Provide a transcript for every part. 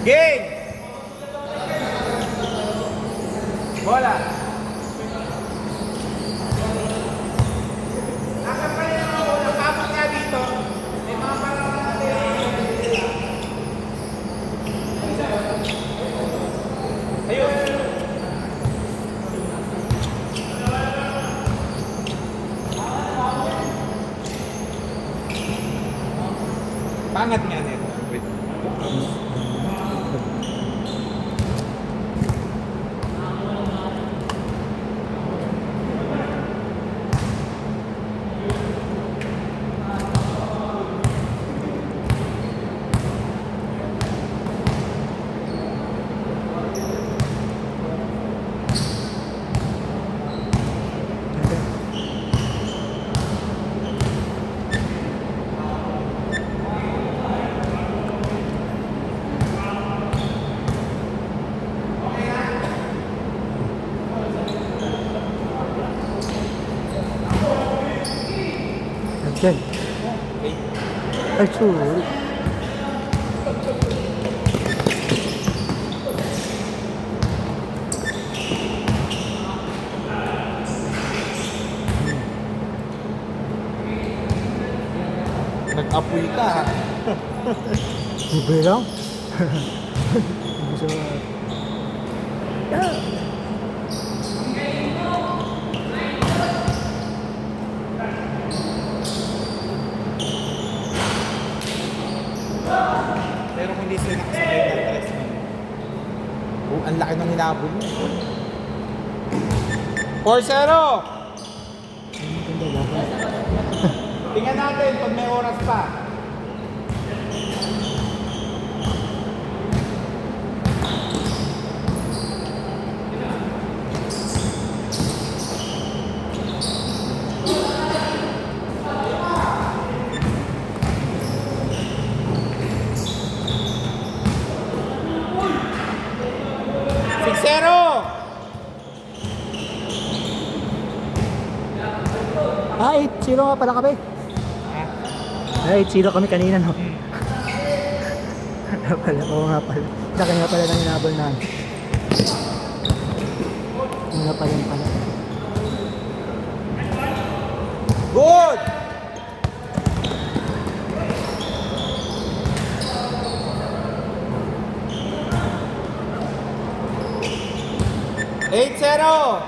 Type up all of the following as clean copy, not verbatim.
Game! Bola! Nakapalin ako, nakapot nga dito. May mga parang natin. Ayun! Pangat nga nito. Wait. Yan. Ay, sorry. Nag-apoy ka ha. Libre lang. Gusto mo. Yeah. Pero kung hindi sila nakasabay ng tres mo. Oh, ang laki ng hinabol mo. 4-0! Ang ganda laban. Tingnan natin pag may oras pa. Ah, 8-0 nga pala kami. Ah, 8-0 kami kanina, no? Wala pala, oo nga pala. Laki nga pala ng inabol namin. Wala pala yung pala. Good! Eight zero.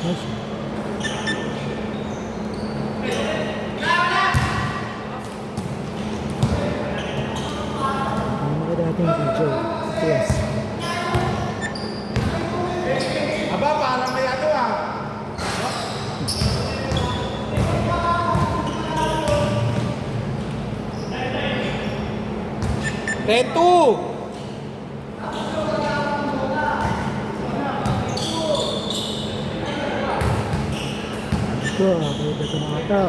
Yes. Ang maganda natin yung video. Yes. Aba, parang may ano ah. Ten-two. Ito, pwede ito na ata.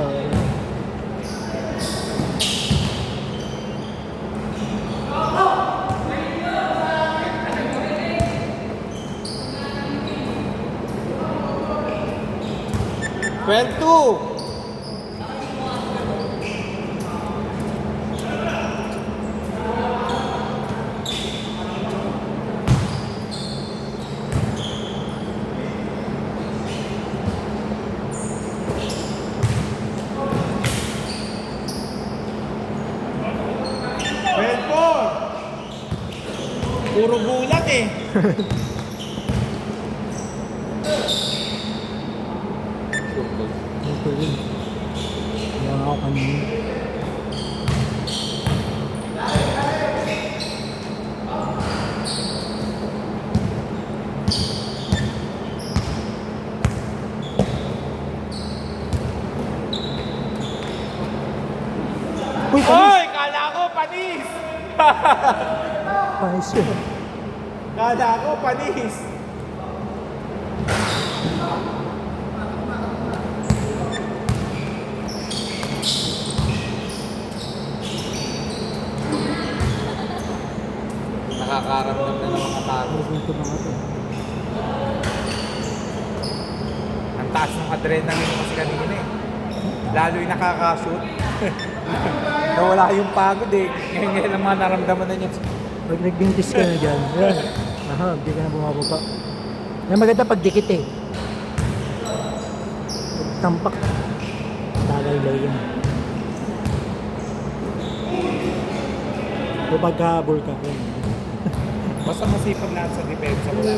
Twelve-two. Twelve-four. Puro bulat eh. Ito rin. Kaya ako kanina. Uy, panis! Oy, kala ko panis. Panis yun. Kala ko panis. Nakakaramdam na ng mga tao. Ito na nga ito. taas ng adrenaline kasi kanina eh. Lalo yung nakaka-shoot. Nawala yung pagod eh. Ngayon lang mga naramdaman na niya. Pag nagbintis ka na dyan, yan. Aha, hindi ka na bumababa. Yan maganda pag dikit eh. Pag tampak, talaylay yan. O pagkahabol ka. Yan. Basta masipag lahat sa depensa. Wala.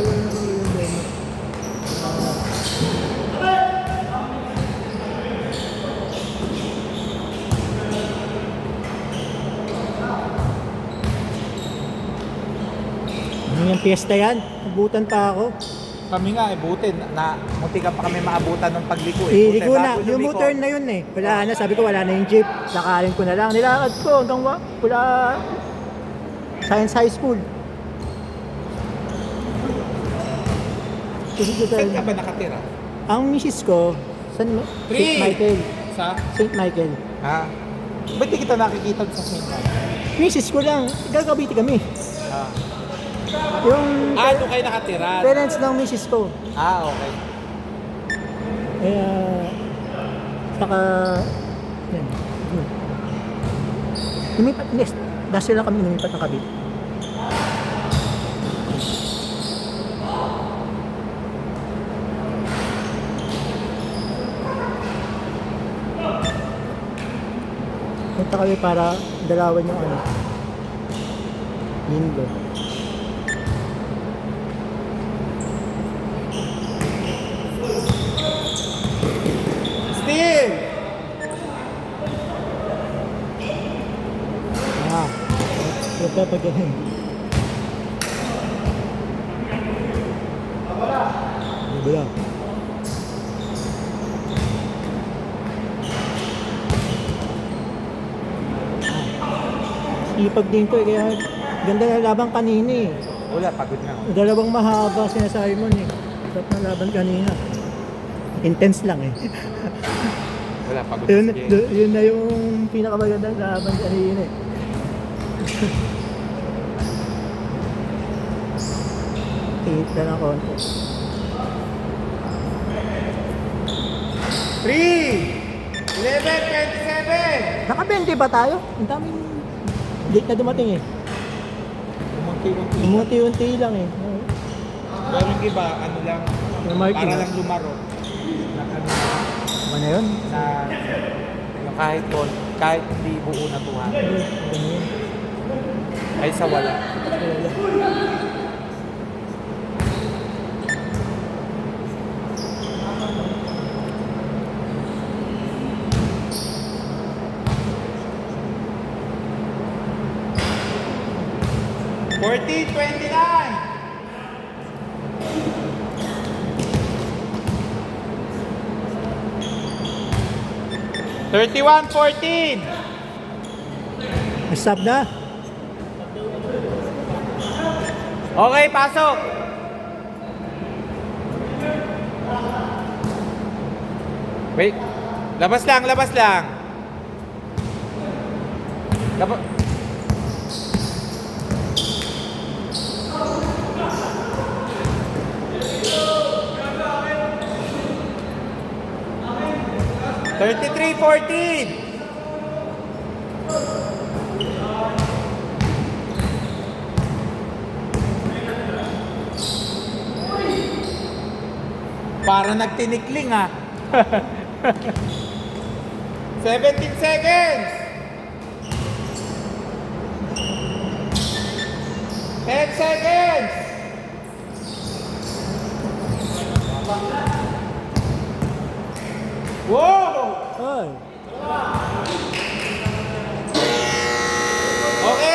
Ano yung piyesta yan? Nabutan pa ako. Kami nga eh, buti na munti ka pa kami maabutan ng pagliko eh. Buti, Iliko na. bago Yung lumiko. motor na yun eh. Wala na. Sabi ko wala na yung jeep. Lakarin ko na lang. Nilakad ko hanggang wala Science High School. Saan ka ba nakatira? Ang misis ko, St. Michael. Sa? St. Michael. Ha? Ba't di kita nakikita sa St. Misis ko lang. Gagabiti kami. Ah. Yung Doon kayo nakatira? parents ng misis ko. Okay. Kaya, saka, yan. Lumipat, yes. Dahil lang kami lumipat ng Cavite. Punta kami para dalawan yung ano. Lindo. Steve! Ito pag ganun. Wala. Ipag din to eh, kaya ganda na laban kanina eh. Wala, pagod na. Dalawang mahaba sinasabi mo eh. Sarap na laban kanina. Intense lang eh. Wala, pagod Yun, na siya. yun na yung pinakamagandang laban kanina eh. Tingit na ng konti. 3! 11:27! Naka-20 ba tayo? Ang daming late na dumating eh. Umunti-unti. Umunti-unti lang eh. Pero yung iba, ano lang, Yung marking, para ah. lang lumaro. Na, ano, Ano na yun? na yung kahit hindi buo na 200. Ano yun? Ay sa wala. Wala. $14.29! $31.14! Stop na. Okay, pasok! Wait. Labas lang, labas lang. Labas. $33.14! Para nagtinikling ah. 17 seconds. 10 seconds. Wow! Ay. Okay,